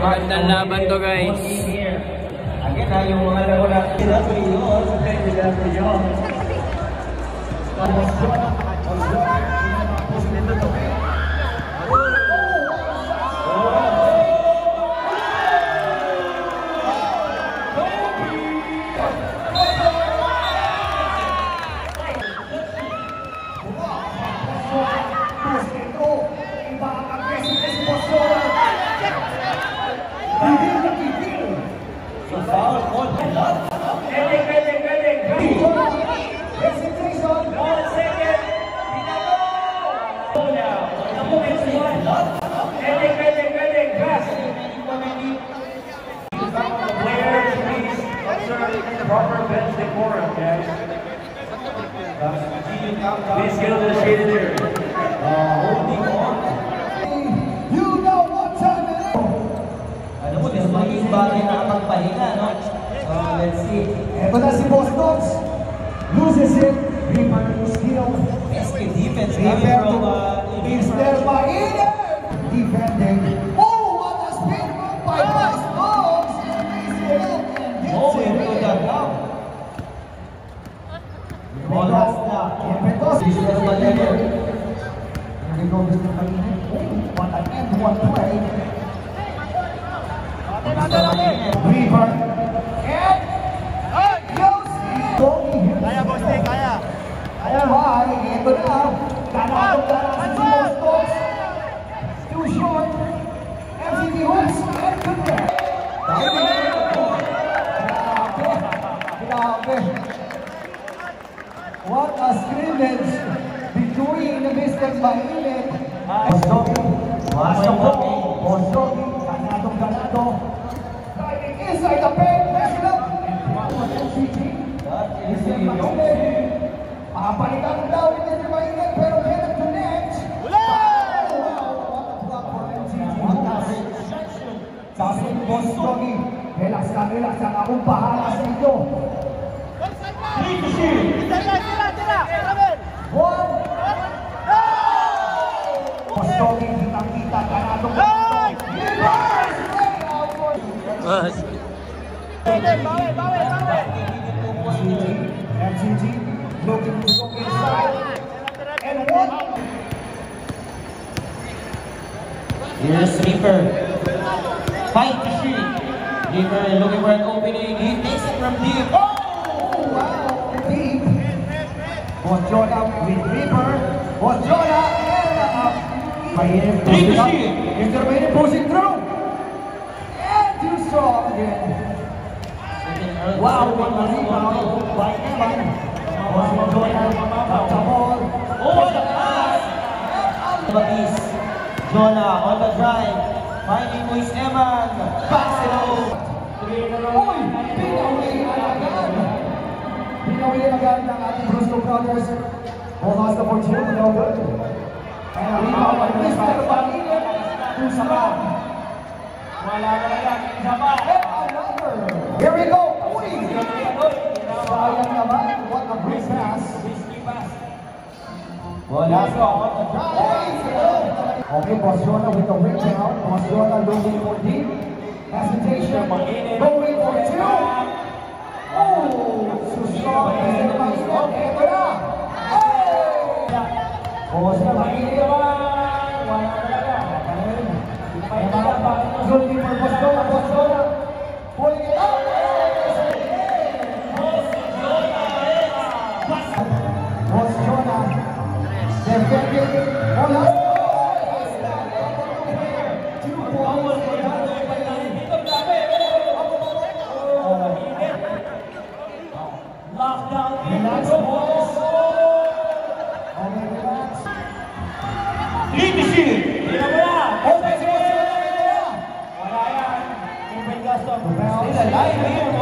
Magandang laban to, guys. Again na yung mga laro na proper bench decorum, guys. Please get on the shaded area. Holding on. You know what time it is. Alam mo, there's maging bagay na kapagpahinga, no? So, let's see. Eto na si Boss Dogs. Loses it. Reaper skill. SK defense Reaper coming from Mr. Maine. Defending. Oh, what a spin by Boss Dogs. oh, into the ground. Ball has stopped. This is the level. Here we go, Mr. Maine. What an end, what play. Reaper. And Yosi. Kaya, boss, kaya. Kaya ba? Ito na. Ganado-ganado si Boss Dogs. Too short. MCT hooks and connect. Grabe. What a scrimmage between Mr. Maine. Boss Doggy. Boss Doggy. Ganado-ganado. Driving inside the paint. Measure up. MCT. Mr. Maine. Papalitan daw ni Mr. Maine, pero cannot connect. Sabi ni Boss Doggy, relax lang, akong bahala sa inyo. One. Boss Doggy, kitang-kita, ganadong Mas. MCT looking to go inside. And what? Here's Reaper. Fight to shoot. Reaper looking for an opening. He takes it from deep. Oh, wow, deep. Boss Jonah with Reaper. Boss Jonah and Mr. Maine pushing through. And too strong again. Wow, one rebound by Evan. Boss Jonah got the ball. Oh, the pass! Batis. Jonah on the drive. Finding who is Evan. Pass it over. Uy! Pinawin agad ng ating Brusco Brothers. Ball has the fortune, no good. And a rebound by Mr. Maine. Who's back? Wala na yan. Isa pa. And another. Here we go. Uy! Sayang naman. What a great pass. Let's go. Okay, Boss Jonah with the rebound. Boss Jonah looking for deep. Hesitation. Going for two. Oh! So strong. Mr. Maine. Okay, ito na. Hey! Boss Maine. Looking for Boss Jonah. Boss Jonah. Pulling it up. Boss Jonah. Defending. Relax, boys. Okay, relax. Leadership! Okay, si Boss Jonah. Wala yan. Open custom. Still alive here.